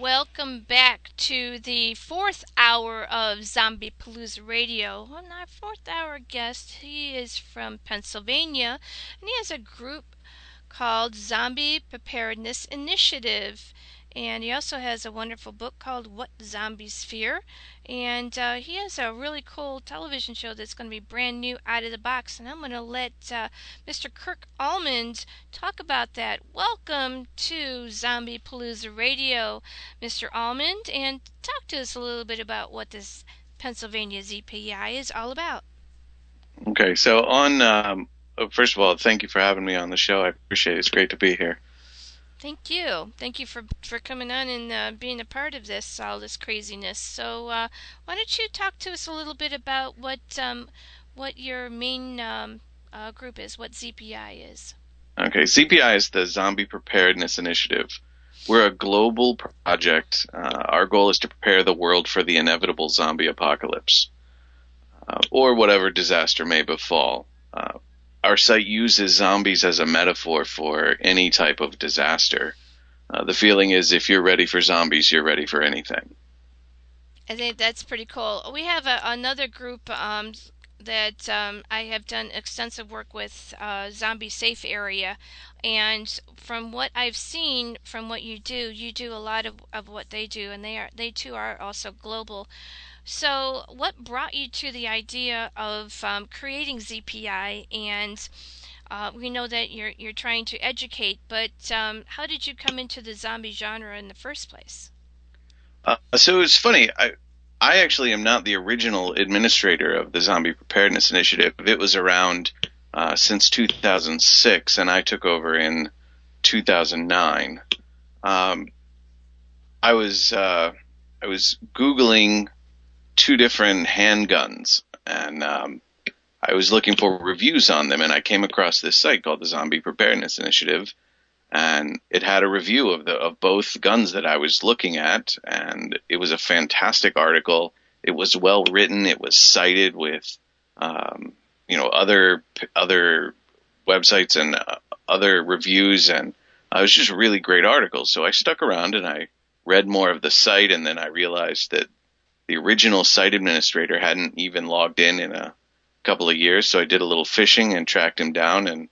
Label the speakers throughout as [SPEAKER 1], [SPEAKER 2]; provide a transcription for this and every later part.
[SPEAKER 1] Welcome back to the fourth hour of ZombiePaloozaRadio. Well, our fourth hour guest, he is from Pennsylvania, and he has a group called Zombie Preparedness Initiative. And he also has a wonderful book called What Zombies Fear. And he has a really cool television show that's going to be brand new out of the box. And I'm going to let Mr. Kirk Almond talk about that. Welcome to Zombie Palooza Radio, Mr. Almond, and talk to us a little bit about what this Pennsylvania ZPI is all about.
[SPEAKER 2] Okay, so first of all, thank you for having me on the show. I appreciate it. It's great to be here.
[SPEAKER 1] Thank you. Thank you for coming on and being a part of all this craziness. So why don't you talk to us a little bit about what your main group is, what ZPI is?
[SPEAKER 2] Okay, ZPI is the Zombie Preparedness Initiative. We're a global project. Our goal is to prepare the world for the inevitable zombie apocalypse, or whatever disaster may befall. Our site uses zombies as a metaphor for any type of disaster. The feeling is if you're ready for zombies, you're ready for anything.
[SPEAKER 1] I think that's pretty cool. We have another group that I have done extensive work with, Zombie Safe Area, and from what I've seen from what you do a lot of what they do, and they too are also global. So, what brought you to the idea of creating ZPI? And we know that you're trying to educate, but how did you come into the zombie genre in the first place?
[SPEAKER 2] So it's funny. I actually am not the original administrator of the Zombie Preparedness Initiative. It was around since 2006, and I took over in 2009. I was Googling two different handguns, and I was looking for reviews on them, and I came across this site called the Zombie Preparedness Initiative, and it had a review of both guns that I was looking at, and it was a fantastic article. It was well written. It was cited with other websites and other reviews, and it was just a really great article. So I stuck around and I read more of the site, and then I realized that the original site administrator hadn't even logged in a couple of years, so I did a little fishing and tracked him down and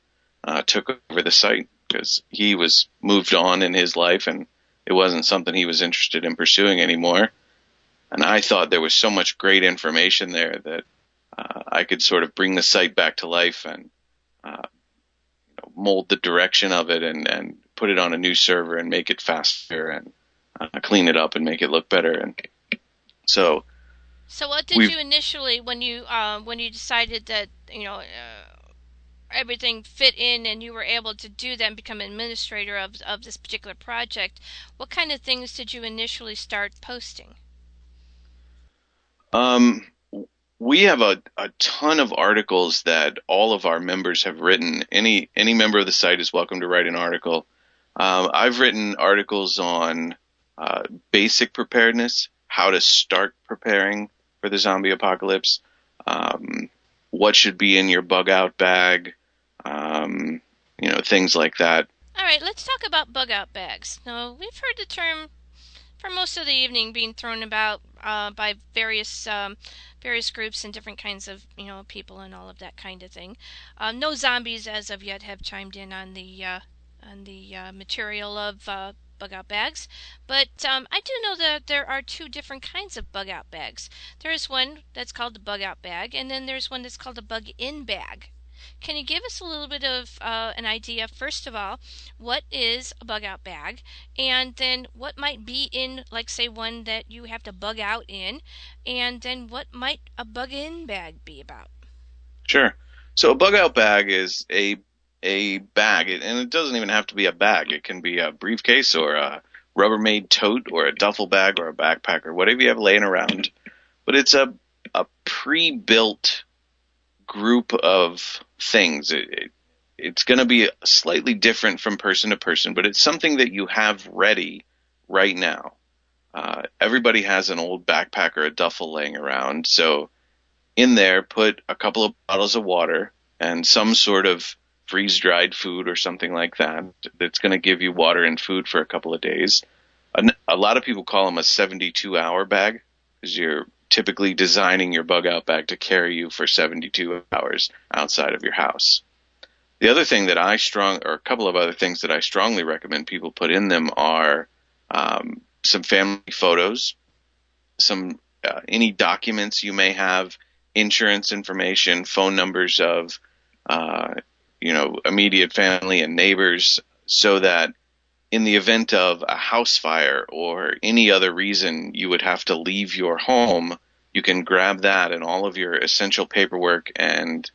[SPEAKER 2] took over the site because he was moved on in his life and it wasn't something he was interested in pursuing anymore. And I thought there was so much great information there that I could sort of bring the site back to life and mold the direction of it and put it on a new server and make it faster and clean it up and make it look better. And so
[SPEAKER 1] what did you initially, when you decided that everything fit in and you were able to do that and become administrator of this particular project, what kind of things did you initially start posting?
[SPEAKER 2] We have a ton of articles that all of our members have written. Any member of the site is welcome to write an article. I've written articles on basic preparedness, how to start preparing for the zombie apocalypse, what should be in your bug out bag, things like that.
[SPEAKER 1] All right, let's talk about bug out bags. Now, we've heard the term for most of the evening being thrown about by various groups and different kinds of people and all of that kind of thing. No zombies as of yet have chimed in on the material of bug out bags, but I do know that there are two different kinds of bug out bags. There's one that's called the bug out bag, and then there's one that's called a bug in bag. Can you give us a little bit of an idea, first of all, what is a bug out bag, and then what might be in, like, say, one that you have to bug out in, and then what might a bug in bag be about?
[SPEAKER 2] Sure. So a bug out bag is a bag, and it doesn't even have to be a bag. It can be a briefcase or a Rubbermaid tote or a duffel bag or a backpack or whatever you have laying around. But it's a pre-built group of things. It's going to be slightly different from person to person, but it's something that you have ready right now. Everybody has an old backpack or a duffel laying around, so in there put a couple of bottles of water and some sort of freeze-dried food or something like that that's going to give you water and food for a couple of days. A lot of people call them a 72-hour bag because you're typically designing your bug out bag to carry you for 72 hours outside of your house. The other thing that or a couple of other things that I strongly recommend people put in them are some family photos, some any documents you may have, insurance information, phone numbers of immediate family and neighbors, so that in the event of a house fire or any other reason you would have to leave your home, you can grab that and all of your essential paperwork and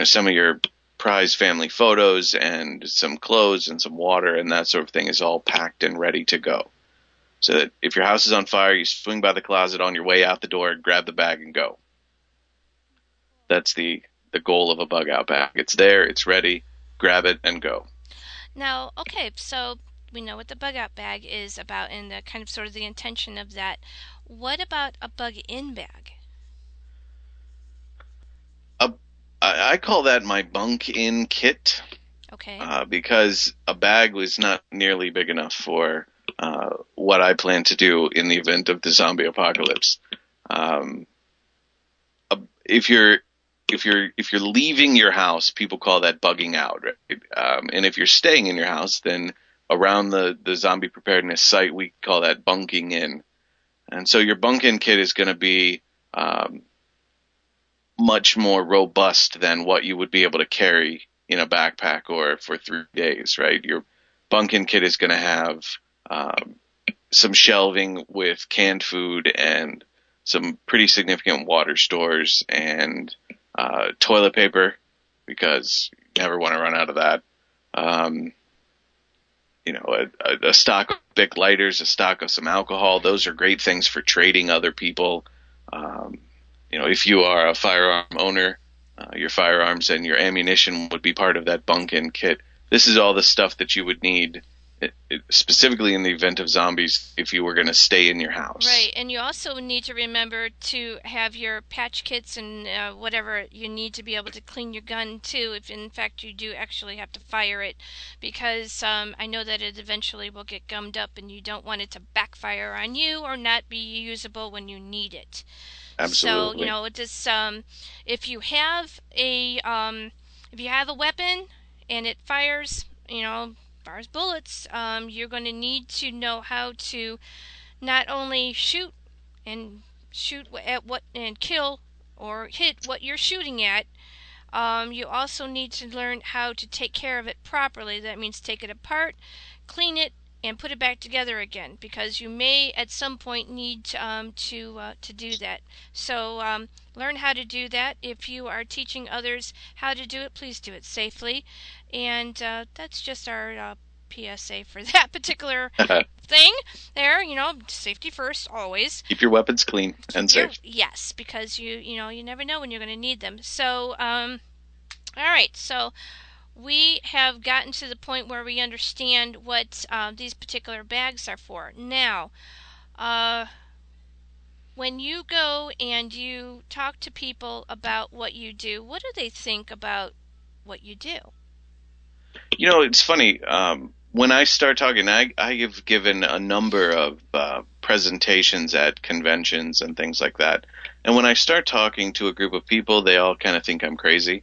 [SPEAKER 2] some of your prized family photos and some clothes and some water and that sort of thing is all packed and ready to go. So that if your house is on fire, you swing by the closet on your way out the door, grab the bag and go. That's the goal of a bug out bag. It's there, it's ready, grab it and go.
[SPEAKER 1] Now, okay, so we know what the bug out bag is about and the kind of sort of the intention of that. What about a bug in bag?
[SPEAKER 2] I call that my bunk in kit.
[SPEAKER 1] Okay.
[SPEAKER 2] Because a bag was not nearly big enough for what I plan to do in the event of the zombie apocalypse. If you're leaving your house, people call that bugging out, right? And if you're staying in your house, then around the zombie preparedness site, we call that bunking in. And so your bunk in kit is going to be much more robust than what you would be able to carry in a backpack or for 3 days, right? Your bunk-in kit is going to have some shelving with canned food and some pretty significant water stores and toilet paper, because you never want to run out of that. A stock of Bic lighters, a stock of some alcohol. Those are great things for trading other people. If you are a firearm owner, your firearms and your ammunition would be part of that bunk-in kit. This is all the stuff that you would need, specifically in the event of zombies, if you were going to stay in your house.
[SPEAKER 1] Right, and you also need to remember to have your patch kits and whatever you need to be able to clean your gun too, if in fact you do actually have to fire it, because I know that it eventually will get gummed up and you don't want it to backfire on you or not be usable when you need it.
[SPEAKER 2] Absolutely.
[SPEAKER 1] So, just if you have a weapon and it fires bullets, you're going to need to know how to not only shoot at what and kill or hit what you're shooting at. You also need to learn how to take care of it properly. That means take it apart, clean it, and put it back together again, because you may at some point need to do that. So learn how to do that. If you are teaching others how to do it, please do it safely. And that's just our PSA for that particular thing there. Safety first, always.
[SPEAKER 2] Keep your weapons clean and safe.
[SPEAKER 1] Yes, because you never know when you're going to need them. So, all right, so we have gotten to the point where we understand what these particular bags are for. Now, when you go and you talk to people about what you do, what do they think about what you do?
[SPEAKER 2] It's funny. When I start talking, I have given a number of presentations at conventions and things like that. And when I start talking to a group of people, they all kind of think I'm crazy.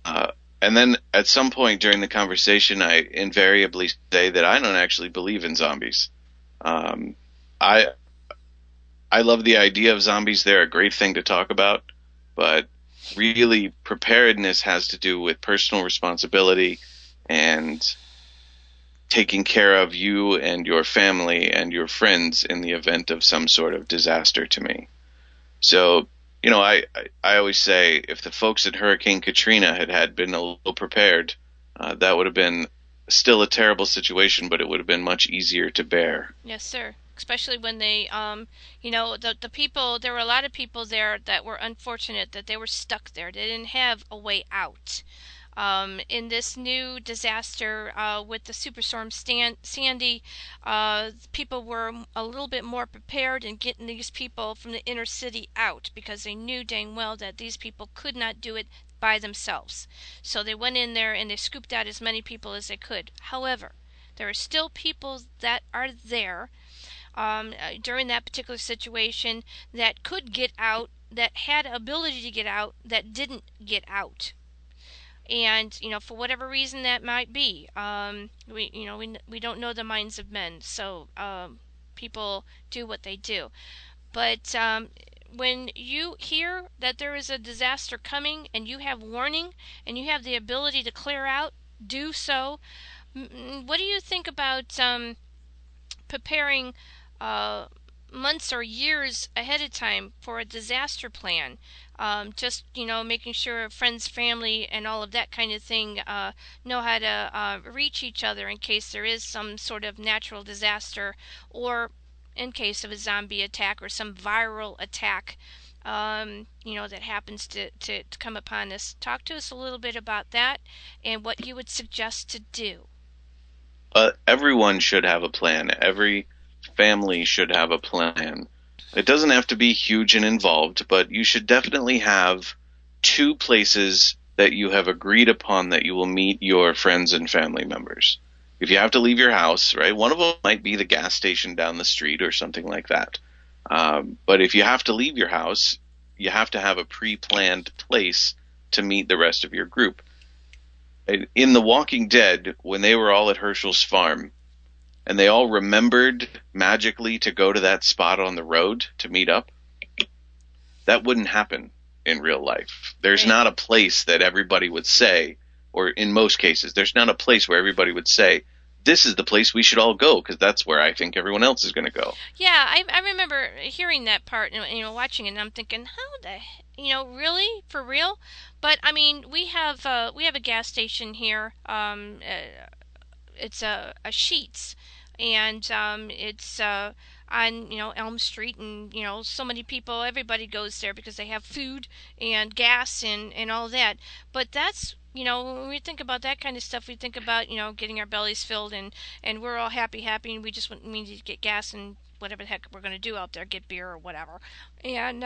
[SPEAKER 2] And then at some point during the conversation, I invariably say that I don't actually believe in zombies. I love the idea of zombies. They're a great thing to talk about. But really, preparedness has to do with personal responsibility and taking care of you and your family and your friends in the event of some sort of disaster to me. So, I always say if the folks at Hurricane Katrina had been a little prepared, that would have been still a terrible situation, but it would have been much easier to bear.
[SPEAKER 1] Yes, sir. Especially when they, the people, there were a lot of people there that were unfortunate that they were stuck there. They didn't have a way out. In this new disaster with the Superstorm Sandy, people were a little bit more prepared in getting these people from the inner city out, because they knew dang well that these people could not do it by themselves. So they went in there and they scooped out as many people as they could. However, There are still people that are there during that particular situation that could get out, that had ability to get out, that didn't get out. And for whatever reason that might be, we don't know the minds of men, so people do what they do. But when you hear that there is a disaster coming and you have warning and you have the ability to clear out, do so. What do you think about preparing uh, months or years ahead of time for a disaster plan? Just making sure friends, family, and all of that kind of thing know how to reach each other in case there is some sort of natural disaster, or in case of a zombie attack or some viral attack that happens to come upon us. Talk to us a little bit about that and what you would suggest to do.
[SPEAKER 2] Everyone should have a plan. Every family should have a plan. It doesn't have to be huge and involved, but you should definitely have two places that you have agreed upon that you will meet your friends and family members. If you have to leave your house, right, one of them might be the gas station down the street or something like that. But if you have to leave your house, you have to have a pre-planned place to meet the rest of your group. In The Walking Dead, when they were all at Herschel's farm, and they all remembered magically to go to that spot on the road to meet up, that wouldn't happen in real life. There's not a place that everybody would say, or in most cases, there's not a place where everybody would say, this is the place we should all go, because that's where I think everyone else is going to go.
[SPEAKER 1] Yeah, I remember hearing that part, watching it, and I'm thinking, how the, really, for real? But I mean, we have a gas station here. It's a Sheetz, and it's on Elm Street, and so many people, everybody goes there because they have food and gas and all that. But that's when we think about that kind of stuff, we think about getting our bellies filled, and we're all happy, and we just need to get gas and whatever the heck we're going to do out there, get beer or whatever, and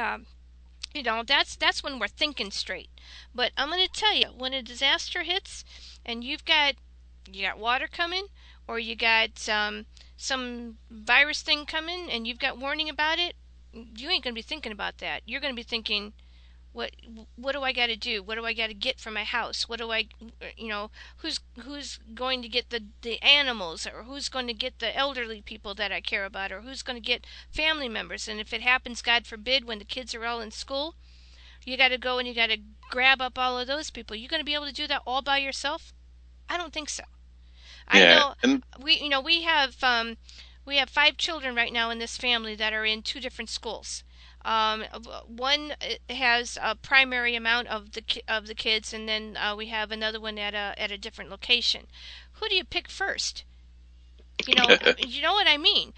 [SPEAKER 1] that's when we're thinking straight. But I'm going to tell you, when a disaster hits and you got water coming, or you got some virus thing coming and you've got warning about it, you ain't going to be thinking about that. You're going to be thinking, what do I got to do? What do I got to get from my house? What do I, who's going to get the animals, or who's going to get the elderly people that I care about, or who's going to get family members? And if it happens, God forbid, when the kids are all in school, you got to go and you got to grab up all of those people. You going to be able to do that all by yourself? I don't think so. I know we have 5 children right now in this family that are in 2 different schools. One has a primary amount of the kids, and then we have another one at a different location. Who do you pick first? You know what I mean.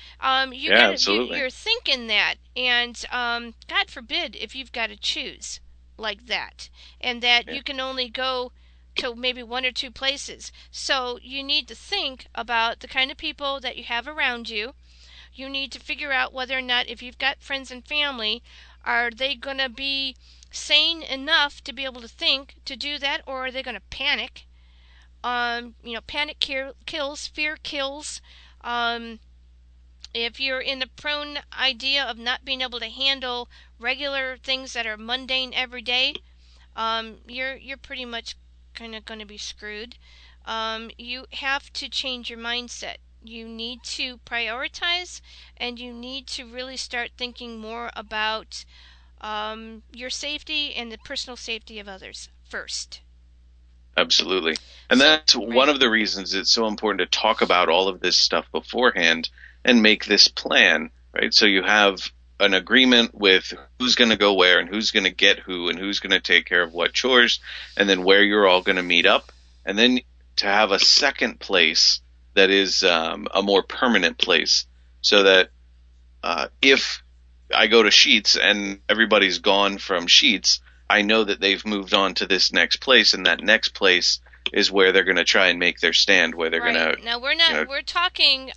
[SPEAKER 1] You're thinking that, and God forbid if you've got to choose like that, and that you can only go to maybe 1 or 2 places. So you need to think about the kind of people that you have around you. You need to figure out whether or not, if you've got friends and family, are they going to be sane enough to be able to think to do that, or are they going to panic? Panic kills, fear kills. If you're in the prone idea of not being able to handle regular things that are mundane every day, you're pretty much kind of going to be screwed. You have to change your mindset. You need to prioritize, and you need to really start thinking more about your safety and the personal safety of others first.
[SPEAKER 2] Absolutely. And that's one of the reasons it's so important to talk about all of this stuff beforehand and make this plan, right? So you have an agreement with who's going to go where and who's going to get who and who's going to take care of what chores, and then where you're all going to meet up. And then to have a second place that is a more permanent place, so that if I go to Sheetz and everybody's gone from Sheetz, I know that they've moved on to this next place, and that next place is where they're going to try and make their stand, where they're going
[SPEAKER 1] Right.
[SPEAKER 2] to,
[SPEAKER 1] Now we're
[SPEAKER 2] you know,
[SPEAKER 1] not we're talking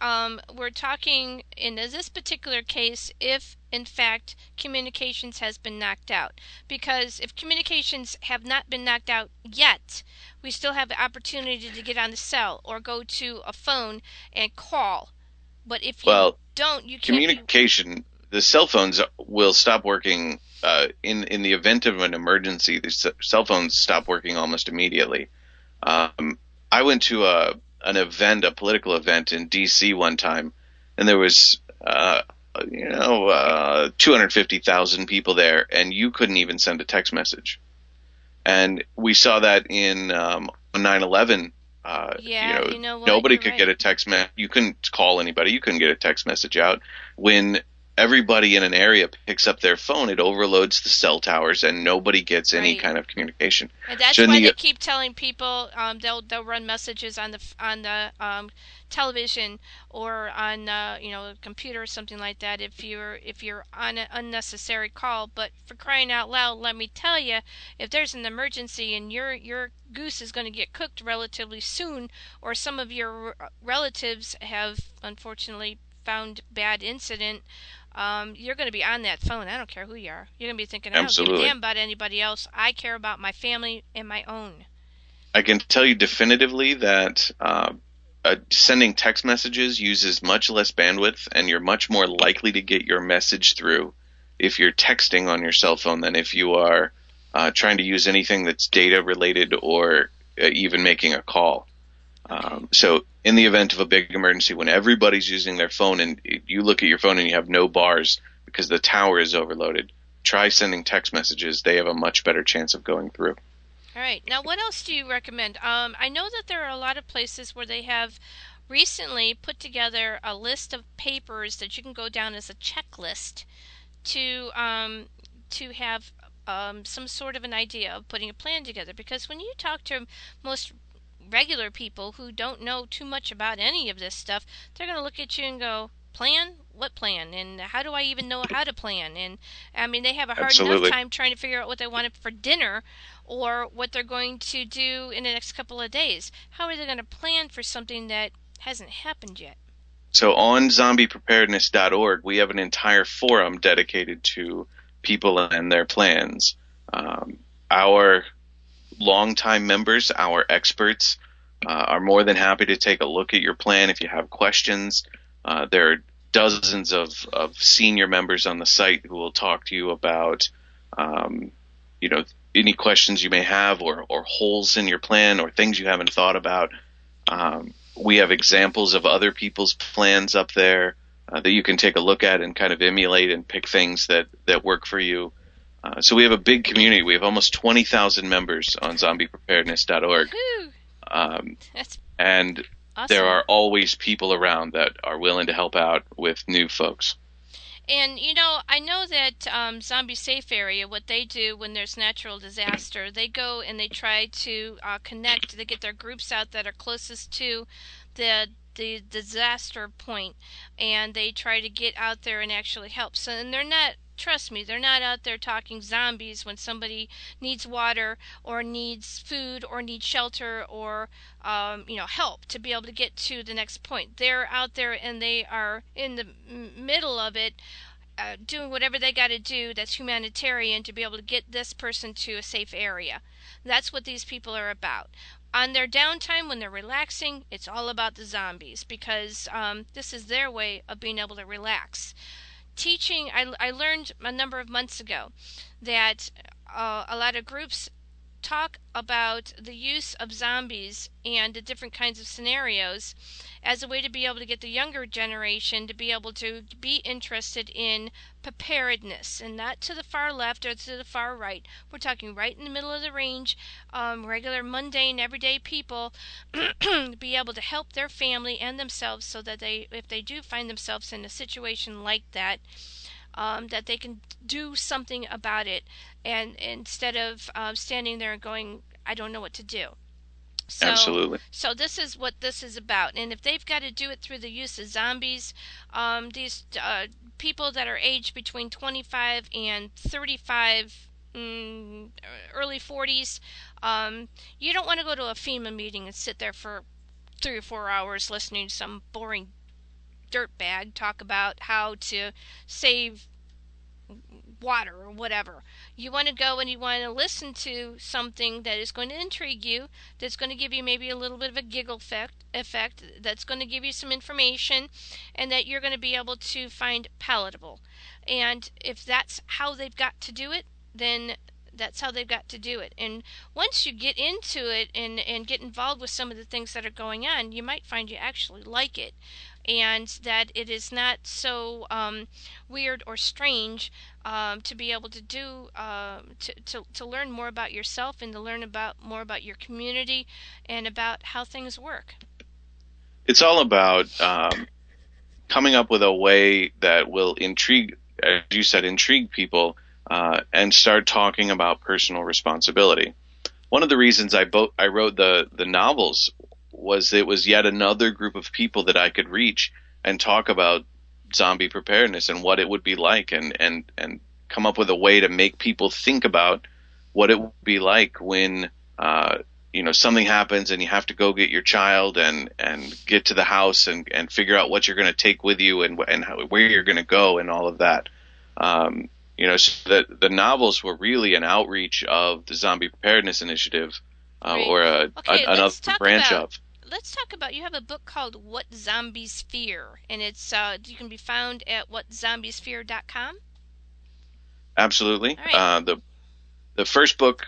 [SPEAKER 1] in this particular case if in fact communications has been knocked out. Because if communications have not been knocked out yet, we still have the opportunity to get on the cell or go to a phone and call. But if you
[SPEAKER 2] well,
[SPEAKER 1] don't, you can't be
[SPEAKER 2] communication. The cell phones will stop working in the event of an emergency. The cell phones stop working almost immediately. I went to an event, a political event in D.C. one time, and there was 250,000 people there, and you couldn't even send a text message. And we saw that in 9/11.
[SPEAKER 1] Yeah, you know what?
[SPEAKER 2] Nobody
[SPEAKER 1] You're
[SPEAKER 2] could
[SPEAKER 1] right.
[SPEAKER 2] get a text message. You couldn't call anybody. You couldn't get a text message out. When everybody in an area picks up their phone, it overloads the cell towers, and nobody gets any
[SPEAKER 1] Right.
[SPEAKER 2] kind of communication.
[SPEAKER 1] And that's
[SPEAKER 2] So in
[SPEAKER 1] why they
[SPEAKER 2] the
[SPEAKER 1] keep telling people they'll run messages on the television or on a computer or something like that if you're on an unnecessary call. But for crying out loud, let me tell you, if there's an emergency and your goose is going to get cooked relatively soon, or some of your relatives have unfortunately found bad incident, you're going to be on that phone. I don't care who you are. You're going to be thinking, I don't give a
[SPEAKER 2] Absolutely.
[SPEAKER 1] damn about anybody else. I care about my family and my own.
[SPEAKER 2] I can tell you definitively that sending text messages uses much less bandwidth, and you're much more likely to get your message through if you're texting on your cell phone than if you are trying to use anything that's data related or even making a call. So, in the event of a big emergency, when everybody's using their phone and you look at your phone and you have no bars because the tower is overloaded, try sending text messages. They have a much better chance of going through.
[SPEAKER 1] All right. Now, what else do you recommend? I know that there are a lot of places where they have recently put together a list of papers that you can go down as a checklist to have some sort of an idea of putting a plan together. Because when you talk to most regular people who don't know too much about any of this stuff, they're going to look at you and go, plan? What plan? And how do I even know how to plan? And I mean, they have a hard enough
[SPEAKER 2] Absolutely.
[SPEAKER 1] time trying to figure out what they wanted for dinner or what they're going to do in the next couple of days. How are they going to plan for something that hasn't happened yet?
[SPEAKER 2] So on zombiepreparedness.org, we have an entire forum dedicated to people and their plans. Our longtime members, our experts, are more than happy to take a look at your plan if you have questions. There are dozens of senior members on the site who will talk to you about, you know, any questions you may have or holes in your plan or things you haven't thought about. We have examples of other people's plans up there that you can take a look at and kind of emulate and pick things that work for you. So we have a big community. We have almost 20,000 members on zombiepreparedness.org.
[SPEAKER 1] Woohoo!
[SPEAKER 2] Um,
[SPEAKER 1] That's
[SPEAKER 2] and there
[SPEAKER 1] awesome.
[SPEAKER 2] are always people around that are willing to help out with new folks.
[SPEAKER 1] And I know that Zombie Safe Area, what they do when there's natural disaster, they go and they try to connect. They get their groups out that are closest to the disaster point, and they try to get out there and actually help. So, and they're not. Trust me, they're not out there talking zombies when somebody needs water or needs food or needs shelter or help to be able to get to the next point. They're out there and they are in the middle of it, doing whatever they got to do that's humanitarian to be able to get this person to a safe area. That's what these people are about. On their downtime, when they're relaxing, it's all about the zombies because this is their way of being able to relax. Teaching, I learned a number of months ago that a lot of groups talk about the use of zombies and the different kinds of scenarios as a way to be able to get the younger generation to be able to be interested in preparedness and not to the far left or to the far right. We're talking right in the middle of the range, regular, mundane, everyday people be able to help their family and themselves so that if they do find themselves in a situation like that, that they can do something about it, and instead of standing there and going, I don't know what to do. So,
[SPEAKER 2] Absolutely.
[SPEAKER 1] so this is what this is about. And if they've got to do it through the use of zombies, these people that are aged between 25 and 35, early 40s, You don't want to go to a FEMA meeting and sit there for 3 or 4 hours listening to some boring dirtbag talk about how to save water or whatever. You want to go and you want to listen to something that is going to intrigue you, that's going to give you maybe a little bit of a giggle effect, that's going to give you some information, and that you're going to be able to find palatable. And if that's how they've got to do it, then that's how they've got to do it. And once you get into it and get involved with some of the things that are going on, you might find you actually like it, and that it is not so weird or strange, to be able to do to learn more about yourself and to learn about more about your community and about how things work.
[SPEAKER 2] It's all about coming up with a way that will intrigue, as you said, intrigue people, and start talking about personal responsibility. One of the reasons I wrote the novels was it was yet another group of people that I could reach and talk about zombie preparedness and what it would be like, and come up with a way to make people think about what it would be like when something happens and you have to go get your child and get to the house and figure out what you're going to take with you and where you're going to go and all of that. So the novels were really an outreach of the Zombie Preparedness Initiative,
[SPEAKER 1] Right.
[SPEAKER 2] or another branch of.
[SPEAKER 1] Let's talk about, you have a book called What Zombies Fear, and it's you can be found at whatzombiesfear.com.
[SPEAKER 2] Absolutely.
[SPEAKER 1] All right.
[SPEAKER 2] The first book,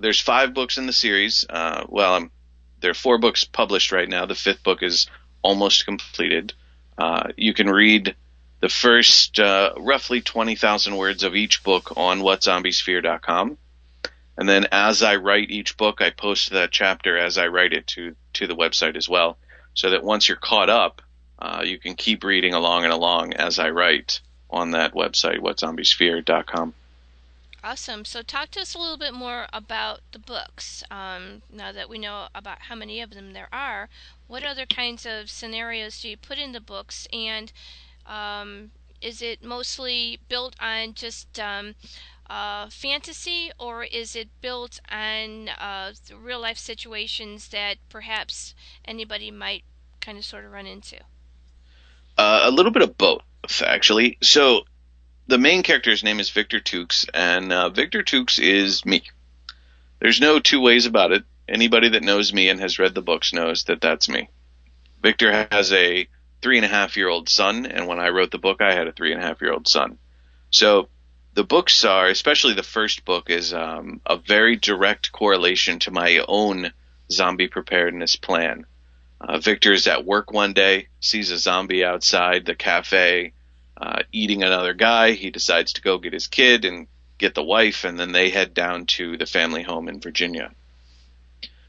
[SPEAKER 2] there's 5 books in the series. There are 4 books published right now. The 5th book is almost completed. You can read the first roughly 20,000 words of each book on whatzombiesfear.com. And then as I write each book, I post that chapter as I write it to the website as well, so that once you're caught up, you can keep reading along and along as I write on that website, whatzombiesfear.com.
[SPEAKER 1] Awesome. So talk to us a little bit more about the books. Now that we know about how many of them there are, what other kinds of scenarios do you put in the books, and is it mostly built on just fantasy, or is it built on real life situations that perhaps anybody might kind of sort of run into?
[SPEAKER 2] A little bit of both, actually. So the main character's name is Victor Tukes, and Victor Tukes is me. There's no two ways about it. Anybody that knows me and has read the books knows that that's me. Victor has a 3.5-year-old son, and when I wrote the book, I had a 3.5-year-old son. So the books are, especially the first book, is a very direct correlation to my own zombie preparedness plan. Victor is at work one day, sees a zombie outside the cafe eating another guy. He decides to go get his kid and get the wife, and then they head down to the family home in Virginia.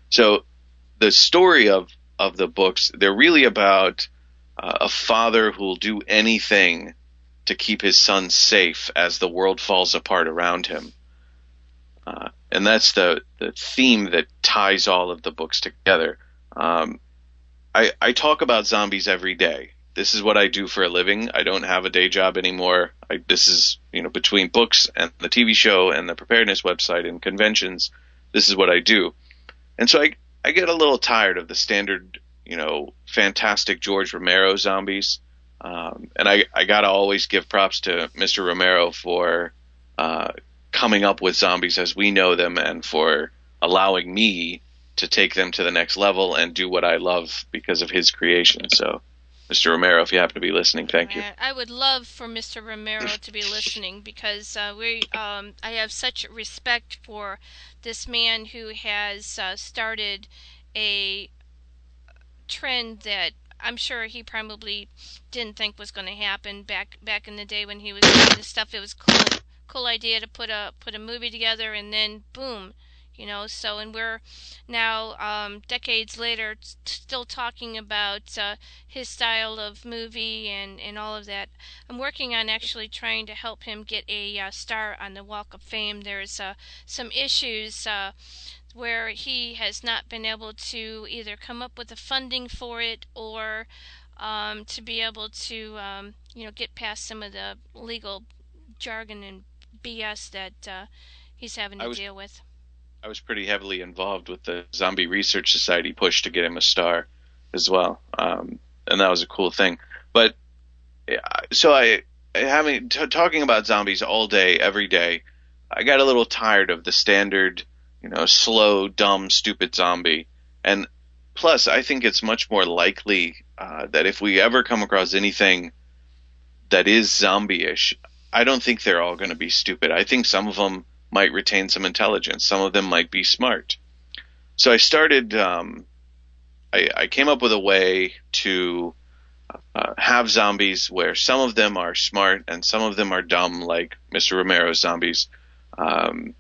[SPEAKER 2] So the story of the books, they're really about a father who will do anything to keep his son safe as the world falls apart around him. And that's the theme that ties all of the books together. I talk about zombies every day. This is what I do for a living. I don't have a day job anymore. This is, between books and the TV show and the preparedness website and conventions, this is what I do. And so I get a little tired of the standard, fantastic George Romero zombies. And I got to always give props to Mr. Romero for coming up with zombies as we know them, and for allowing me to take them to the next level and do what I love because of his creation. So, Mr. Romero, if you happen to be listening, thank you.
[SPEAKER 1] I would love for Mr. Romero to be listening, because I have such respect for this man who has started a trend that I'm sure he probably didn't think was going to happen back in the day when he was doing this stuff. It was cool idea to put a movie together, and then boom, So, and we're now decades later still talking about his style of movie and all of that. I'm working on actually trying to help him get a star on the Walk of Fame. There's some issues where he has not been able to either come up with the funding for it, or to be able to get past some of the legal jargon and BS that he's having to deal with.
[SPEAKER 2] I was pretty heavily involved with the Zombie Research Society push to get him a star as well, and that was a cool thing. But so having talking about zombies all day, every day, I got a little tired of the standard, slow, dumb, stupid zombie. And plus, I think it's much more likely that if we ever come across anything that is zombie-ish, I don't think they're all going to be stupid. I think some of them might retain some intelligence. Some of them might be smart. So I started. I came up with a way to have zombies where some of them are smart and some of them are dumb, like Mr. Romero's zombies. Um,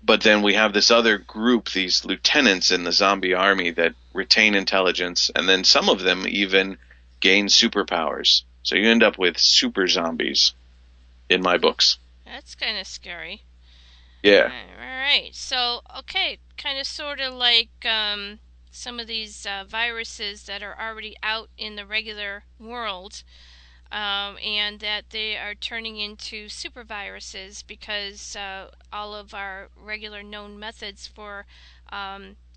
[SPEAKER 2] but then we have this other group, these lieutenants in the zombie army that retain intelligence, and then some of them even gain superpowers. So you end up with super zombies in my books.
[SPEAKER 1] That's kind of scary.
[SPEAKER 2] Yeah.
[SPEAKER 1] All right. So, okay, kind of sort of like some of these viruses that are already out in the regular world, and that they are turning into super viruses because all of our regular known methods for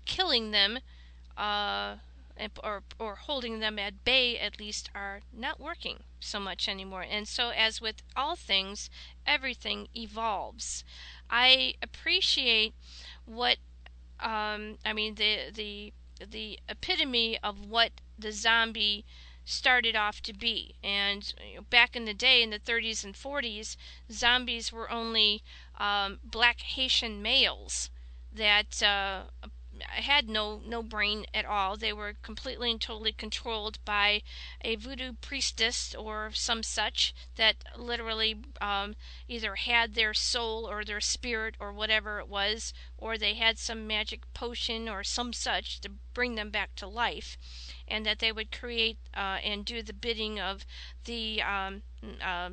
[SPEAKER 1] killing them uh, or holding them at bay at least are not working so much anymore. And so, as with all things, everything evolves. I appreciate what I mean the epitome of what the zombie started off to be. And back in the day, in the 30s and 40s, zombies were only black Haitian males that had no brain at all. They were completely and totally controlled by a voodoo priestess or some such that literally either had their soul or their spirit or whatever it was, or they had some magic potion or some such to bring them back to life, and that they would create and do the bidding of the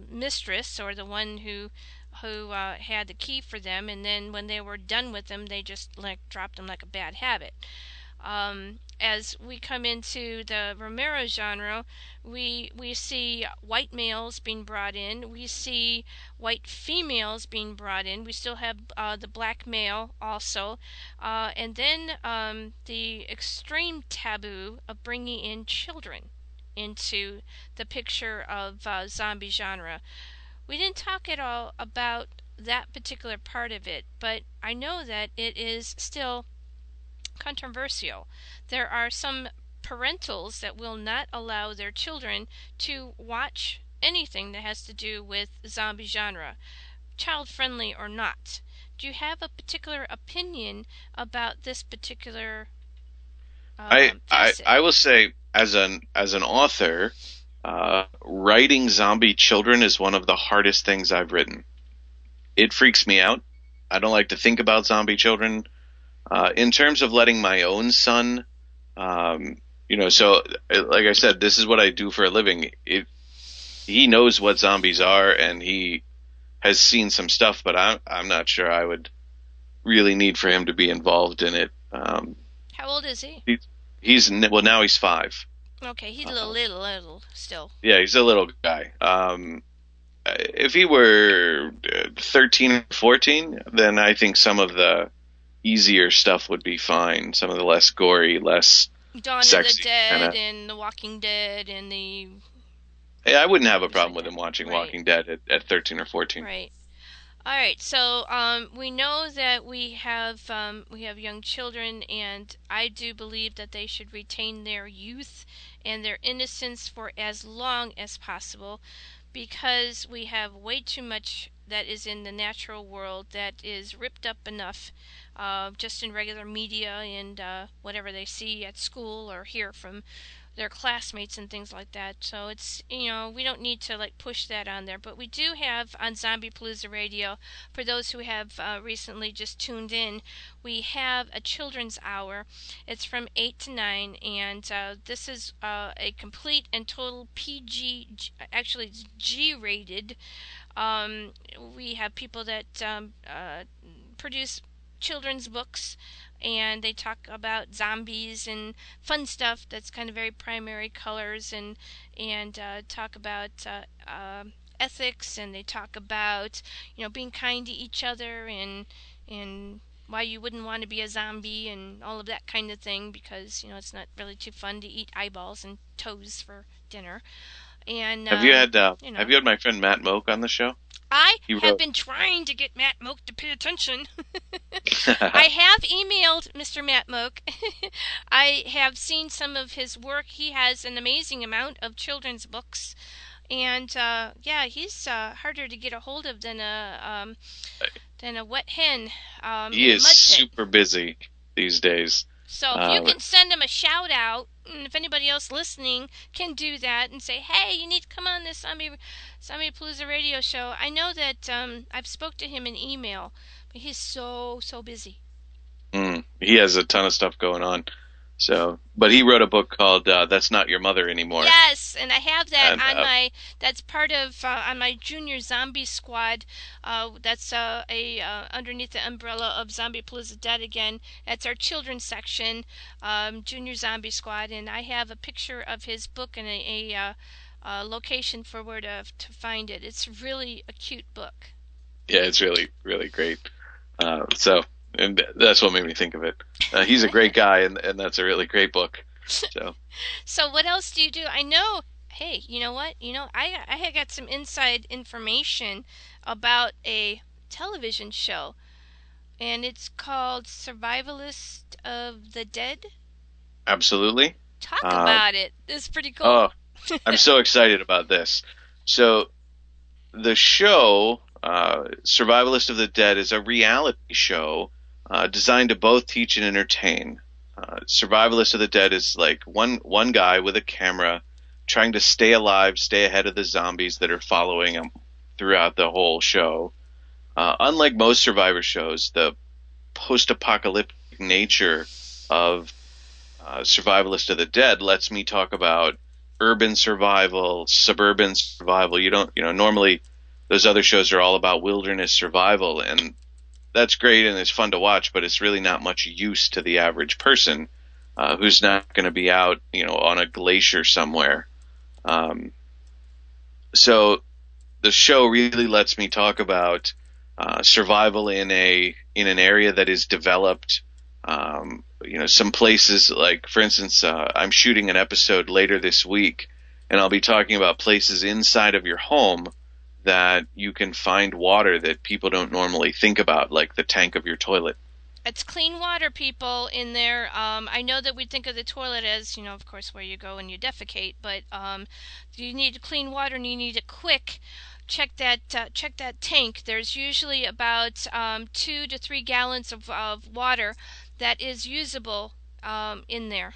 [SPEAKER 1] mistress or the one who had the key for them, and then when they were done with them, they just like dropped them like a bad habit. As we come into the Romero genre, we see white males being brought in. We see white females being brought in. We still have the black male also, and then the extreme taboo of bringing in children into the picture of zombie genre. We didn't talk at all about that particular part of it, but I know that it is still controversial. There are some parentals that will not allow their children to watch anything that has to do with zombie genre, child friendly or not. Do you have a particular opinion about this particular facet?
[SPEAKER 2] I will say, as an author, writing zombie children is one of the hardest things I've written. It freaks me out. I don't like to think about zombie children. In terms of letting my own son, so like I said, this is what I do for a living. He knows what zombies are, and he has seen some stuff, but I'm not sure I would really need for him to be involved in it.
[SPEAKER 1] How old is he?
[SPEAKER 2] Well, now he's 5.
[SPEAKER 1] Okay, he's a little still.
[SPEAKER 2] Yeah, he's a little guy. If he were 13 or 14, then I think some of the easier stuff would be fine. Some of the less gory, less
[SPEAKER 1] Dawn
[SPEAKER 2] sexy,
[SPEAKER 1] of the Dead
[SPEAKER 2] kinda.
[SPEAKER 1] and The Walking Dead and the...
[SPEAKER 2] Yeah, I wouldn't have a problem with him watching
[SPEAKER 1] Right.
[SPEAKER 2] Walking Dead at 13 or 14.
[SPEAKER 1] Right. All right. So we know that we have young children, and I do believe that they should retain their youth and their innocence for as long as possible, because we have way too much that is in the natural world that is ripped up enough just in regular media and whatever they see at school or hear from their classmates and things like that. So it's, we don't need to like push that on there. But we do have on ZombiePalooza Radio, for those who have recently just tuned in, we have a children's hour. It's from 8 to 9, and this is a complete and total PG, actually it's G-rated. We have people that produce children's books, and they talk about zombies and fun stuff that's kind of very primary colors, and talk about ethics, and they talk about being kind to each other and why you wouldn't want to be a zombie and all of that kind of thing, because it's not really too fun to eat eyeballs and toes for dinner. And
[SPEAKER 2] Have you had
[SPEAKER 1] you
[SPEAKER 2] have
[SPEAKER 1] know,
[SPEAKER 2] you had my friend Matt Moak on the show?
[SPEAKER 1] I
[SPEAKER 2] He
[SPEAKER 1] have
[SPEAKER 2] wrote.
[SPEAKER 1] been trying to get Matt Moak to pay attention. I have emailed Mr. Matt Moak. I have seen some of his work. He has an amazing amount of children's books. And yeah, he's harder to get a hold of than a wet hen
[SPEAKER 2] He
[SPEAKER 1] in a
[SPEAKER 2] is
[SPEAKER 1] mud pit.
[SPEAKER 2] super busy these days.
[SPEAKER 1] So if you
[SPEAKER 2] Uh,
[SPEAKER 1] can send him a shout out, and if anybody else listening can do that and say, hey, you need to come on this Zombie Palooza radio show. I know that I've spoke to him in email, but he's so busy.
[SPEAKER 2] he has a ton of stuff going on. So, but he wrote a book called "That's Not Your Mother Anymore."
[SPEAKER 1] Yes, and I have that
[SPEAKER 2] And
[SPEAKER 1] on my. That's part of on my junior zombie squad. That's underneath the umbrella of Zombie Palooza Dead again. That's our children's section, junior zombie squad, and I have a picture of his book and a location for where to find it. It's really a cute book.
[SPEAKER 2] yeah, it's really really great. So, and that's what made me think of it. He's a great guy, and that's a really great book. So,
[SPEAKER 1] So what else do you do? I know. Hey, you know what? I had got some inside information about a television show, and it's called Survivalist of the Dead.
[SPEAKER 2] absolutely.
[SPEAKER 1] Talk
[SPEAKER 2] Uh,
[SPEAKER 1] about it. It's pretty
[SPEAKER 2] oh,
[SPEAKER 1] cool.
[SPEAKER 2] I'm so excited about this. So, the show, Survivalist of the Dead, is a reality show designed to both teach and entertain. Survivalist of the Dead is like one guy with a camera trying to stay alive, stay ahead of the zombies that are following him throughout the whole show. Unlike most Survivor shows, the post-apocalyptic nature of Survivalist of the Dead lets me talk about urban survival, suburban survival. Normally those other shows are all about wilderness survival, and that's great and it's fun to watch, but it's really not much use to the average person who's not going to be out, on a glacier somewhere. Um, so the show really lets me talk about survival in an area that is developed. Some places like, for instance, I'm shooting an episode later this week, and I'll be talking about places inside of your home that you can find water that people don't normally think about, like the tank of your toilet.
[SPEAKER 1] It's clean water, people, in there. I know that we think of the toilet as, of course, where you go and you defecate, but you need clean water and you need it quick. Check that tank. There's usually about 2 to 3 gallons of water that is usable in there.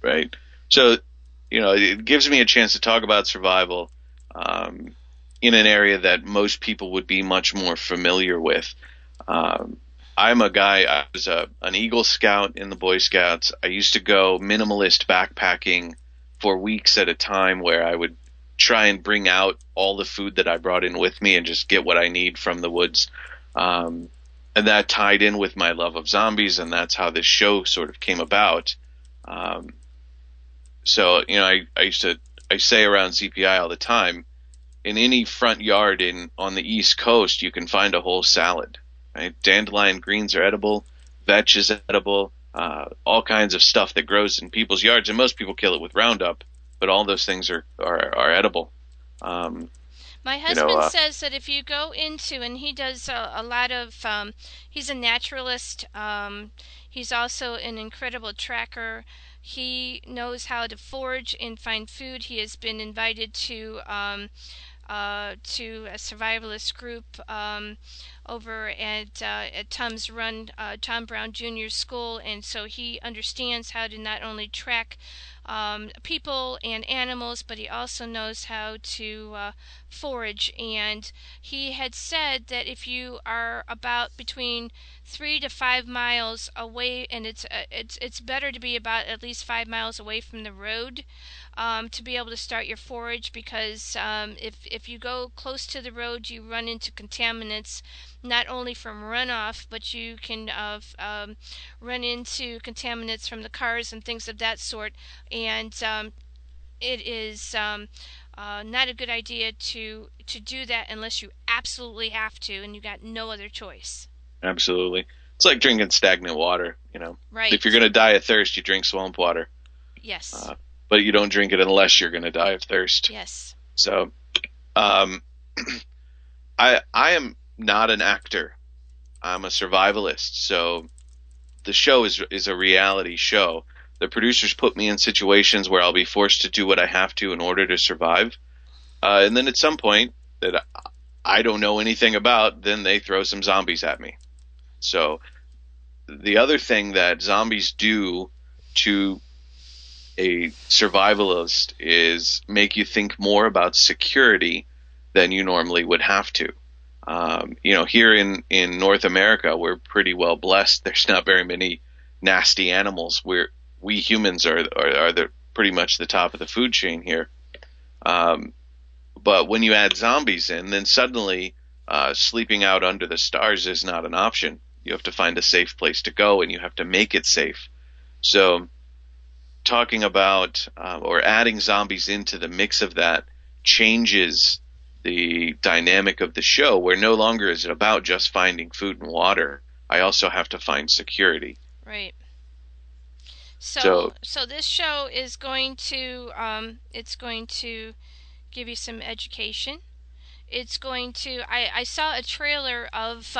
[SPEAKER 2] Right. So, it gives me a chance to talk about survival um, in an area that most people would be much more familiar with. Um, I'm a guy, I was an Eagle Scout in the Boy Scouts. I used to go minimalist backpacking for weeks at a time where I would try and bring out all the food that I brought in with me and just get what I need from the woods. And that tied in with my love of zombies, and that's how this show sort of came about. Um, so, I say around ZPI all the time, in any front yard on the East Coast, you can find a whole salad. Right? Dandelion greens are edible, vetch is edible, all kinds of stuff that grows in people's yards, and most people kill it with Roundup, but all those things are edible.
[SPEAKER 1] My husband says that if you go into, and he does a lot of, he's a naturalist. He's also an incredible tracker. He knows how to forage and find food. He has been invited to a survivalist group over at Tom's Run, Tom Brown Jr. School, and so he understands how to not only track people and animals, but he also knows how to forage. And he had said that if you are about between 3 to 5 miles away, and it's better to be about at least 5 miles away from the road to be able to start your forage, because if you go close to the road, you run into contaminants, not only from runoff, but you can run into contaminants from the cars and things of that sort. And it is not a good idea to do that unless you absolutely have to and you got no other choice.
[SPEAKER 2] Absolutely. It's like drinking stagnant water. If you're
[SPEAKER 1] Right.
[SPEAKER 2] going to die of thirst, you drink swamp water.
[SPEAKER 1] Yes.
[SPEAKER 2] Uh, but you don't drink it unless you're going to die of thirst.
[SPEAKER 1] Yes.
[SPEAKER 2] So, um, I am not an actor. I'm a survivalist. So the show is a reality show. The producers put me in situations where I'll be forced to do what I have to in order to survive. And then at some point that I don't know anything about, then they throw some zombies at me. So the other thing that zombies do to a survivalist is make you think more about security than you normally would have to. Here in North America, we're pretty well blessed. There's not very many nasty animals. We humans are the pretty much the top of the food chain here. But when you add zombies in, then suddenly sleeping out under the stars is not an option. You have to find a safe place to go, and you have to make it safe. So talking about or adding zombies into the mix of that changes the dynamic of the show, where no longer is it about just finding food and water. I also have to find security.
[SPEAKER 1] Right.
[SPEAKER 2] So
[SPEAKER 1] So this show is going to it's going to give you some education. It's going to. I saw a trailer of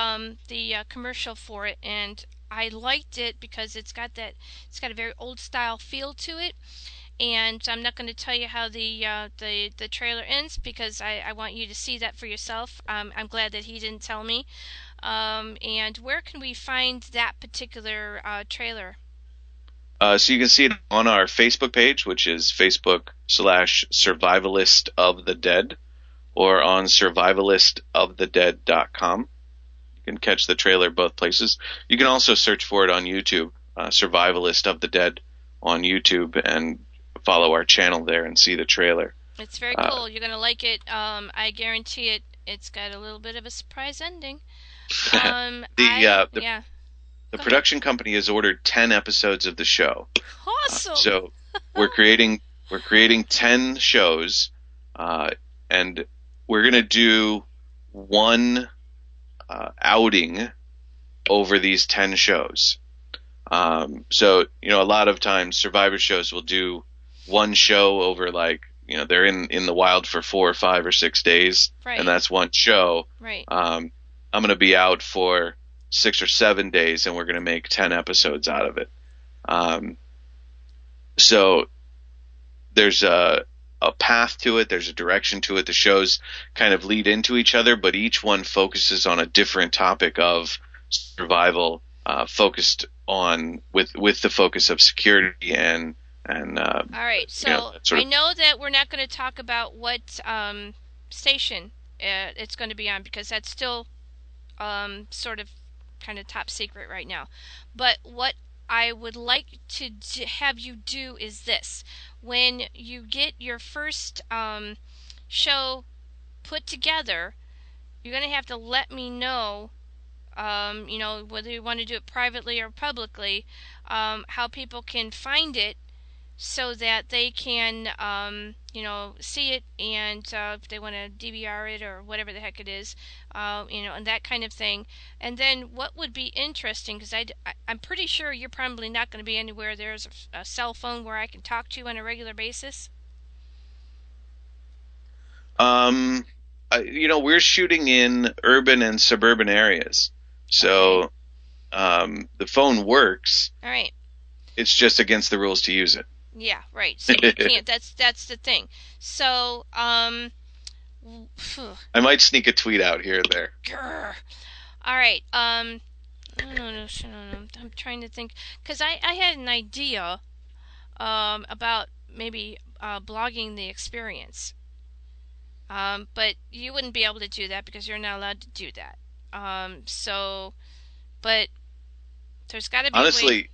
[SPEAKER 1] the commercial for it, and I liked it because it's got a very old style feel to it. And I'm not going to tell you how the trailer ends because I want you to see that for yourself. I'm glad that he didn't tell me. And where can we find that particular trailer?
[SPEAKER 2] so you can see it on our Facebook page, which is Facebook/Survivalist of the Dead, or on survivalistofthedead.com. You can catch the trailer both places. You can also search for it on YouTube, Survivalist of the Dead on YouTube, and follow our channel there and see the trailer.
[SPEAKER 1] It's very cool. You're going to like it. I guarantee it. It's got a little bit of a surprise ending.
[SPEAKER 2] The production company has ordered 10 episodes of the show.
[SPEAKER 1] Awesome.
[SPEAKER 2] So we're creating 10 shows, and we're going to do one outing over these 10 shows. So a lot of times Survivor shows will do one show over, like, they're in the wild for 4 or 5 or 6 days,
[SPEAKER 1] right.
[SPEAKER 2] And that's one show.
[SPEAKER 1] Right.
[SPEAKER 2] I'm going to be out for 6 or 7 days, and we're going to make 10 episodes out of it. So there's a path to it. There's a direction to it. The shows kind of lead into each other, but each one focuses on a different topic of survival, focused on with the focus of security and
[SPEAKER 1] all right. So I know that we're not going to talk about what station it's going to be on because that's still sort of kind of top secret right now. But what I would like to have you do is this: when you get your first show put together, you're going to have to let me know. Whether you want to do it privately or publicly, how people can find it so that they can, see it, and if they want to DVR it or whatever the heck it is, and that kind of thing. And then what would be interesting, because I'm pretty sure you're probably not going to be anywhere there's a cell phone where I can talk to you on a regular basis.
[SPEAKER 2] We're shooting in urban and suburban areas, so
[SPEAKER 1] okay.
[SPEAKER 2] The phone works.
[SPEAKER 1] All right.
[SPEAKER 2] It's just against the rules to use it.
[SPEAKER 1] Yeah, right. So you can't. That's the thing. So,
[SPEAKER 2] I might sneak a tweet out here and there.
[SPEAKER 1] Grr. All right. I don't know. I'm trying to think because I had an idea about maybe blogging the experience. But you wouldn't be able to do that because you're not allowed to do that. But there's got to be
[SPEAKER 2] honestly.
[SPEAKER 1] A way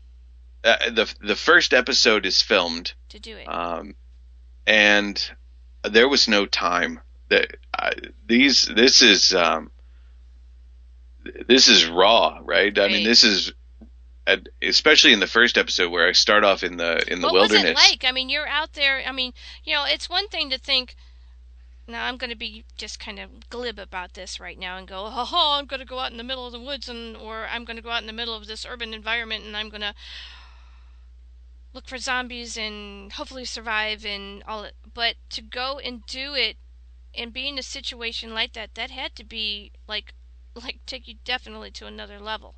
[SPEAKER 2] the first episode is filmed
[SPEAKER 1] to do it,
[SPEAKER 2] and there was no time. This is raw, right? I mean, this is especially in the first episode where I start off in the wilderness.
[SPEAKER 1] What was it like? I mean, you're out there. I mean, it's one thing to think, now I'm going to be just kind of glib about this right now and go, oh, I'm going to go out in the middle of the woods or I'm going to go out in the middle of this urban environment and I'm going to look for zombies and hopefully survive and all it. But to go and do it and be in a situation like that, that had to be like take you definitely to another level.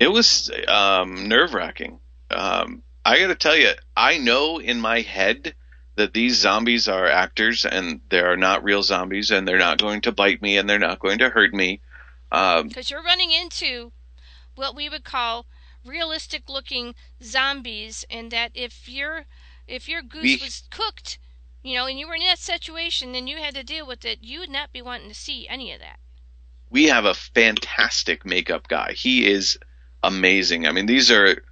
[SPEAKER 2] It was nerve-wracking. I got to tell you, I know in my head that these zombies are actors and they are not real zombies and they're not going to bite me and they're not going to hurt me.
[SPEAKER 1] Because you're running into what we would call realistic looking zombies, and that if your goose
[SPEAKER 2] we
[SPEAKER 1] was cooked, and you were in that situation and you had to deal with it, you would not be wanting to see any of that.
[SPEAKER 2] we have a fantastic makeup guy. He is amazing. I mean, these are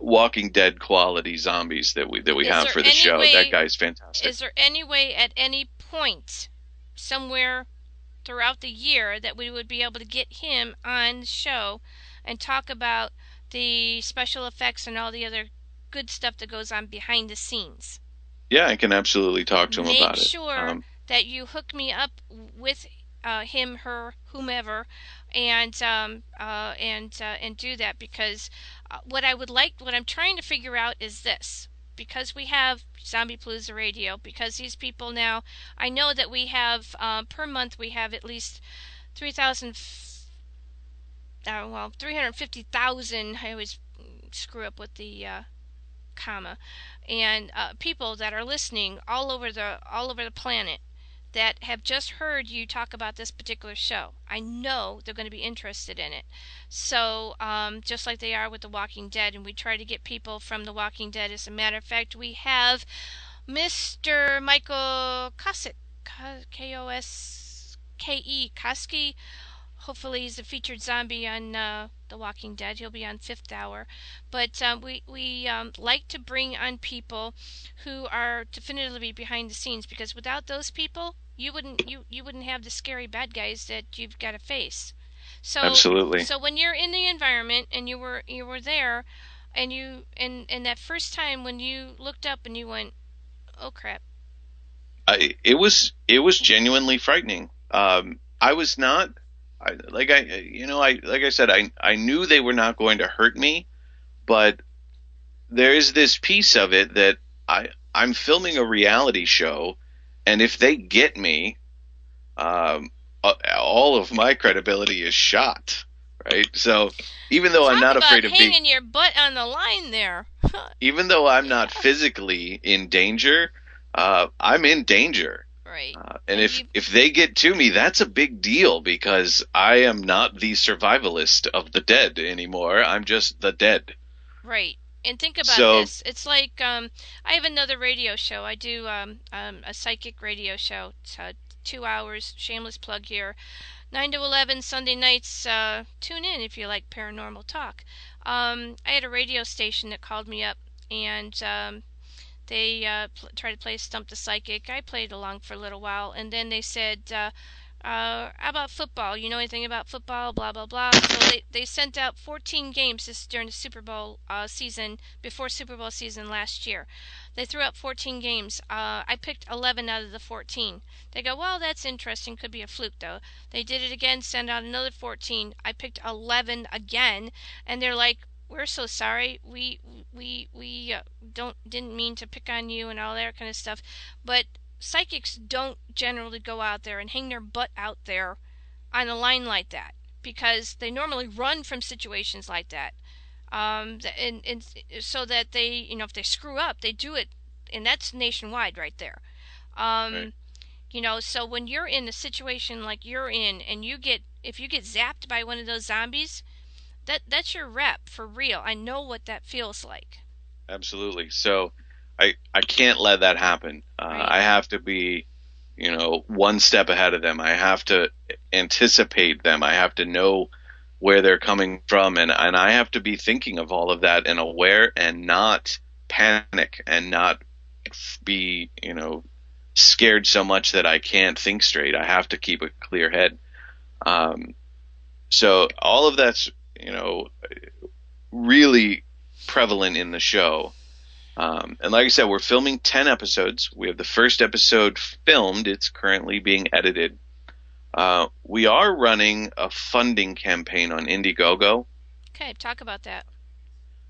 [SPEAKER 2] Walking Dead quality zombies that we have for the show. That guy's fantastic.
[SPEAKER 1] Is there any way at any point somewhere throughout the year that we would be able to get him on the show and talk about the special effects and all the other good stuff that goes on behind the scenes?
[SPEAKER 2] Yeah, I can absolutely talk to him
[SPEAKER 1] Make
[SPEAKER 2] about it.
[SPEAKER 1] sure that you hook me up with him, her, whomever, and do that, because what I'm trying to figure out is this. Because we have ZombiePaloozaRadio, because these people now, I know that we have per month we have at least 3,000, 350,000. I always screw up with the comma, and people that are listening all over the planet that have just heard you talk about this particular show. I know they're going to be interested in it. So just like they are with The Walking Dead, and we try to get people from The Walking Dead. As a matter of fact, we have Mr. Michael Koske, Koske, Koske. Hopefully he's a featured zombie on The Walking Dead. He'll be on Fifth Hour. But we like to bring on people who are definitively behind the scenes, because without those people, you wouldn't have the scary bad guys that you've got to face. So
[SPEAKER 2] Absolutely.
[SPEAKER 1] so when you're in the environment and you were there, and that first time when you looked up and you went, oh crap.
[SPEAKER 2] It was genuinely frightening. I was not. Like I said, I knew they were not going to hurt me, but there is this piece of it that I'm filming a reality show, and if they get me, all of my credibility is shot, right? So even though I'm not afraid of
[SPEAKER 1] hanging your butt on the line there,
[SPEAKER 2] even though I'm not physically in danger, I'm in danger.
[SPEAKER 1] right?
[SPEAKER 2] And if they get to me, that's a big deal, because I am not the survivalist of the dead anymore. I'm just the dead.
[SPEAKER 1] Right. And think about this. It's like I have another radio show. I do a psychic radio show. It's 2 hours. Shameless plug here. 9 to 11 Sunday nights. Tune in if you like paranormal talk. I had a radio station that called me up, and they tried to play Stump the Psychic. I played along for a little while, and then they said, how about football? You know anything about football? Blah, blah, blah. So they sent out 14 games during the Super Bowl season, before Super Bowl season last year. They threw out 14 games. I picked 11 out of the 14. They go, well, that's interesting. Could be a fluke, though. They did it again, sent out another 14. I picked 11 again, and they're like, we're so sorry. We didn't mean to pick on you and all that kind of stuff. But psychics don't generally go out there and hang their butt out there on a line like that, because they normally run from situations like that. And so that they, if they screw up, they do it, and that's nationwide right there.
[SPEAKER 2] Right.
[SPEAKER 1] So when you're in a situation like you're in, and if you get zapped by one of those zombies, that's your rep for real. I know what that feels like.
[SPEAKER 2] Absolutely. So I can't let that happen.
[SPEAKER 1] Right.
[SPEAKER 2] I have to be, one step ahead of them. I have to anticipate them. I have to know where they're coming from, and I have to be thinking of all of that and aware, and not panic, and not be, scared so much that I can't think straight. I have to keep a clear head. So all of that's, really prevalent in the show. And like I said, we're filming 10 episodes. We have the first episode filmed. It's currently being edited. We are running a funding campaign on Indiegogo.
[SPEAKER 1] Okay, talk about that.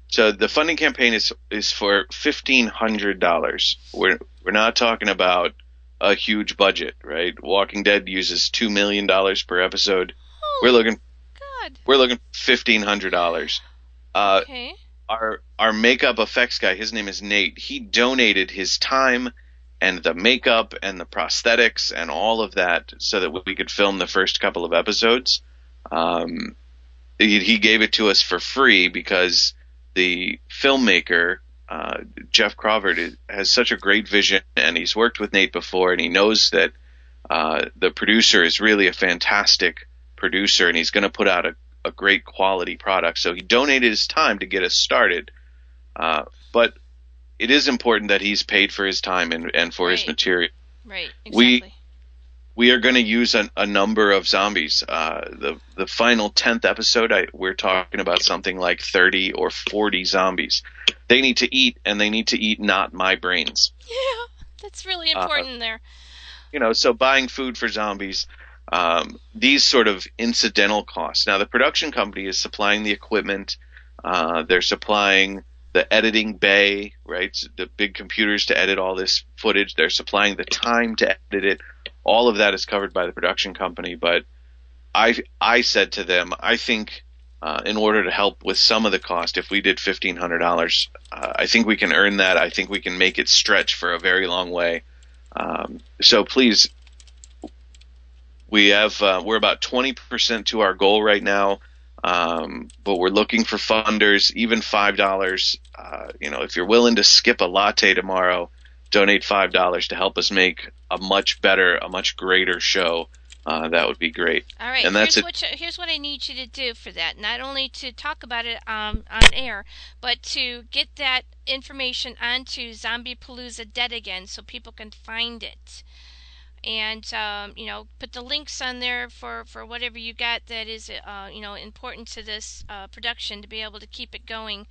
[SPEAKER 2] So the funding campaign is for $1,500. We're not talking about a huge budget, right? Walking Dead uses $2 million per episode.
[SPEAKER 1] Holy
[SPEAKER 2] We're looking
[SPEAKER 1] God.
[SPEAKER 2] $1,500.
[SPEAKER 1] Okay.
[SPEAKER 2] Our makeup effects guy, his name is Nate. He donated his time and the makeup and the prosthetics and all of that so that we could film the first couple of episodes. He gave it to us for free because the filmmaker, Jeff Crawford, has such a great vision, and he's worked with Nate before, and he knows that the producer is really a fantastic producer, and he's going to put out a great quality product. So he donated his time to get us started. But it is important that he's paid for his time and for his material.
[SPEAKER 1] Right, exactly.
[SPEAKER 2] We are going to use a number of zombies. The final 10th episode, we're talking about something like 30 or 40 zombies. They need to eat, and they need to eat not my brains.
[SPEAKER 1] Yeah, that's really important there.
[SPEAKER 2] So buying food for zombies, these sort of incidental costs. Now, the production company is supplying the equipment. They're supplying the editing bay, right? So the big computers to edit all this footage. They're supplying the time to edit it. All of that is covered by the production company. But I said to them, I think in order to help with some of the cost, if we did $1,500, I think we can earn that. I think we can make it stretch for a very long way. So please, we're about 20% to our goal right now. But we're looking for funders, even $5. If you're willing to skip a latte tomorrow, donate $5 to help us make a much better, a much greater show. That would be great.
[SPEAKER 1] All right,
[SPEAKER 2] and
[SPEAKER 1] here's what I need you to do for that. Not only to talk about it on air, but to get that information onto ZombiePalooza Dead Again so people can find it. And put the links on there for whatever you got that is important to this production to be able to keep it going.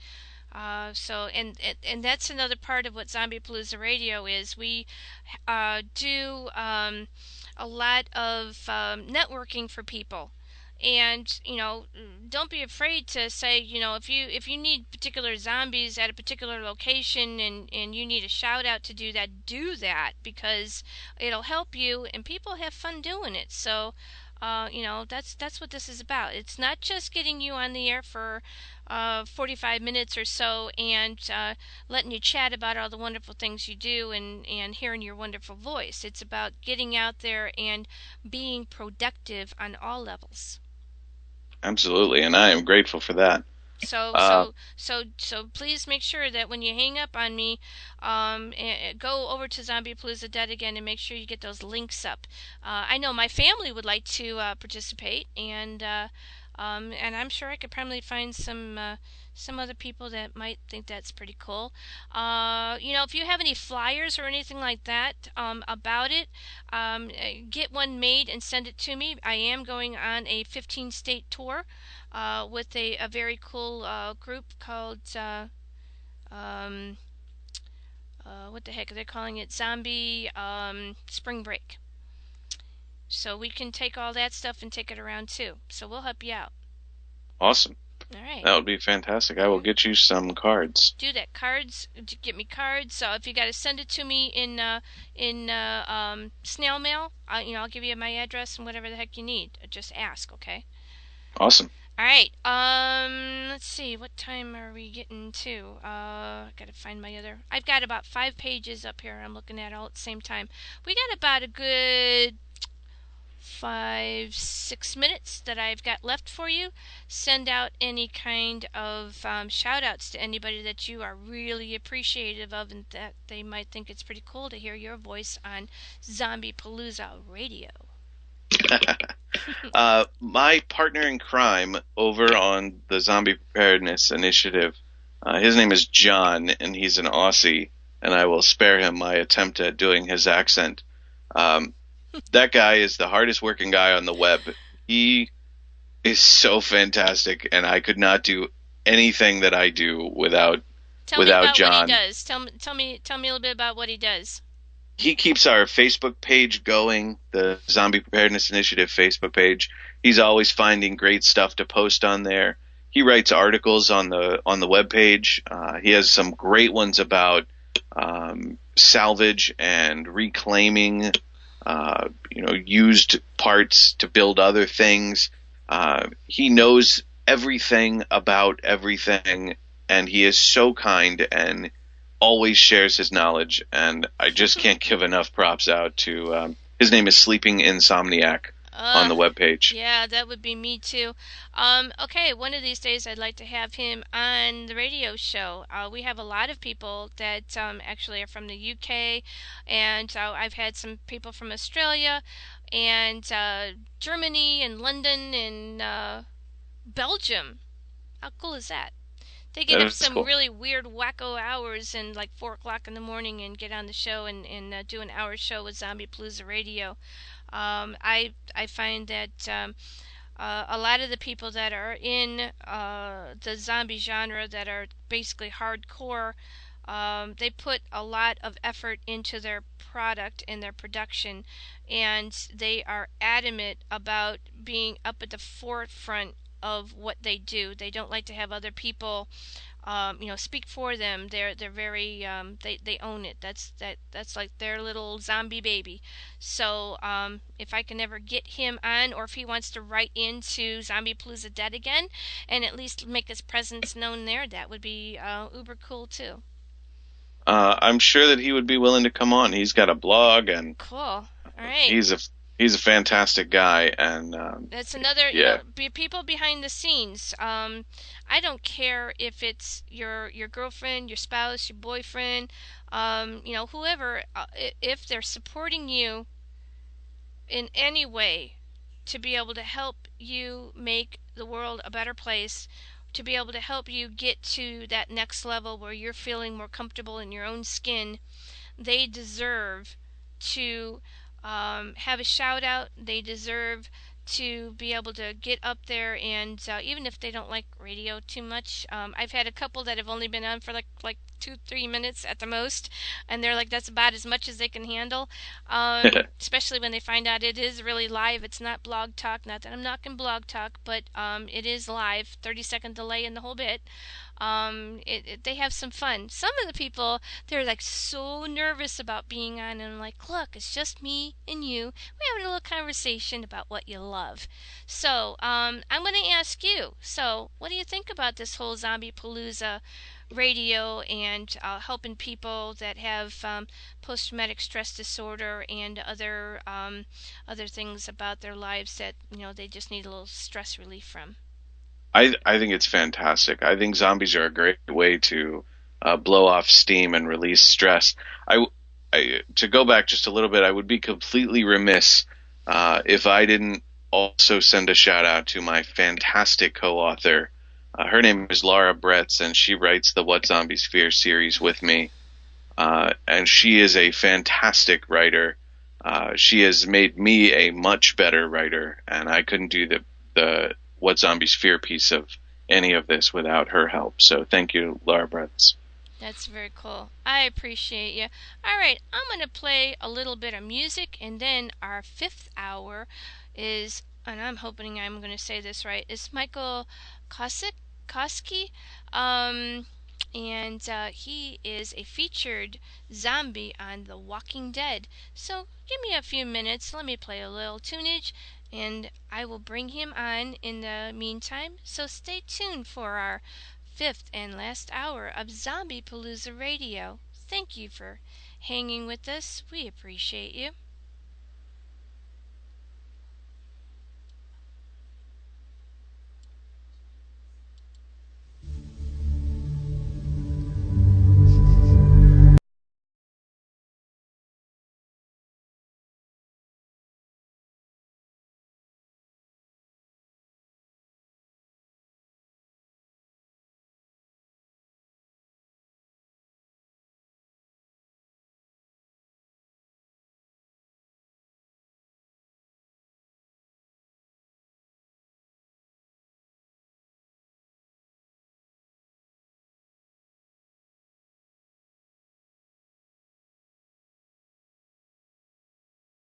[SPEAKER 1] And that's another part of what ZombiePaloozaRadio is. We do a lot of networking for people. And don't be afraid to say, if you need particular zombies at a particular location and you need a shout out to do that because it'll help you and people have fun doing it. So that's what this is about. It's not just getting you on the air for 45 minutes or so and letting you chat about all the wonderful things you do and hearing your wonderful voice. It's about getting out there and being productive on all levels.
[SPEAKER 2] Absolutely, and I am grateful for that.
[SPEAKER 1] So please make sure that when you hang up on me, go over to ZombiePalooza Dead Again and make sure you get those links up. I know my family would like to participate, and I'm sure I could probably find some other people that might think that's pretty cool. If you have any flyers or anything like that about it, get one made and send it to me. I am going on a 15-state tour with a very cool group called what the heck are they calling it? Zombie Spring Break. So we can take all that stuff and take it around too. So we'll help you out.
[SPEAKER 2] Awesome.
[SPEAKER 1] All right.
[SPEAKER 2] That would be fantastic. I will get you some cards.
[SPEAKER 1] Do that. Cards. Get me cards. So if you got to send it to me in snail mail, I'll give you my address and whatever the heck you need. Just ask, okay?
[SPEAKER 2] Awesome.
[SPEAKER 1] All right. Let's see. What time are we getting to? I gotta find my other. I've got about 5 pages up here. I'm looking at all at the same time. We got about a good 5-6 minutes that I've got left for you. Send out any kind of shout outs to anybody that you are really appreciative of and that they might think it's pretty cool to hear your voice on ZombiePalooza Radio.
[SPEAKER 2] My partner in crime over on the Zombie Preparedness Initiative, his name is John, and he's an Aussie, and I will spare him my attempt at doing his accent. That guy is the hardest working guy on the web. He is so fantastic, and I could not do anything that I do without
[SPEAKER 1] Tell me
[SPEAKER 2] without
[SPEAKER 1] about what he
[SPEAKER 2] John.
[SPEAKER 1] does. Tell me a little bit about what he does.
[SPEAKER 2] He keeps our Facebook page going, the Zombie Preparedness Initiative Facebook page. He's always finding great stuff to post on there. He writes articles on the web page. He has some great ones about salvage and reclaiming, used parts to build other things. He knows everything about everything, and he is so kind and always shares his knowledge. And I just can't give enough props out to his name is Sleeping Insomniac on the webpage.
[SPEAKER 1] Yeah, that would be me too. Okay, one of these days I'd like to have him on the radio show. We have a lot of people that actually are from the UK, and I've had some people from Australia, and Germany, and London, and Belgium. How cool is that? They get
[SPEAKER 2] That
[SPEAKER 1] up
[SPEAKER 2] is
[SPEAKER 1] some
[SPEAKER 2] cool.
[SPEAKER 1] really weird wacko hours and like 4 o'clock in the morning and get on the show and do an hour show with Zombie Palooza Radio. I find that a lot of the people that are in the zombie genre that are basically hardcore, they put a lot of effort into their product and their production, and they are adamant about being up at the forefront of what they do. They don't like to have other people speak for them. They're very they own it. That's like their little zombie baby. So if I can ever get him on, or if he wants to write into Zombie Palooza Dead again, and at least make his presence known there, that would be uber cool too.
[SPEAKER 2] I'm sure that he would be willing to come on. He's got a blog, and
[SPEAKER 1] Cool. All right.
[SPEAKER 2] he's a fantastic guy. And
[SPEAKER 1] That's another,
[SPEAKER 2] yeah,
[SPEAKER 1] people behind the scenes. I don't care if it's your girlfriend, your spouse, your boyfriend, whoever. If they're supporting you in any way to be able to help you make the world a better place, to be able to help you get to that next level where you're feeling more comfortable in your own skin, they deserve to have a shout out. They deserve to be able to get up there, and even if they don't like radio too much, I've had a couple that have only been on for like 2-3 minutes at the most, and they're like, that's about as much as they can handle. Especially when they find out it is really live. It's not blog talk. Not that I'm knocking blog talk, but it is live. 30-second delay in the whole bit. They have some fun. Some of the people, they're like so nervous about being on, and I'm like, look, it's just me and you. We're having a little conversation about what you love. So I'm going to ask you, so what do you think about this whole Zombie Palooza radio, and helping people that have post-traumatic stress disorder and other things about their lives that they just need a little stress relief from?
[SPEAKER 2] I think it's fantastic. I think zombies are a great way to blow off steam and release stress. To go back just a little bit, I would be completely remiss if I didn't also send a shout out to my fantastic co-author. Her name is Laura Bretz, and she writes the What Zombies Fear series with me. And she is a fantastic writer. She has made me a much better writer, and I couldn't do the What Zombies Fear piece of any of this without her help. So thank you, Laura Bretz.
[SPEAKER 1] That's very cool. I appreciate you. All right, I'm going to play a little bit of music, and then our fifth hour is, and I'm hoping I'm going to say this right, is Michael Koski. And he is a featured zombie on The Walking Dead. So give me a few minutes. Let me play a little tunage, and I will bring him on in the meantime. So stay tuned for our fifth and last hour of Zombie Palooza Radio. Thank you for hanging with us. We appreciate you.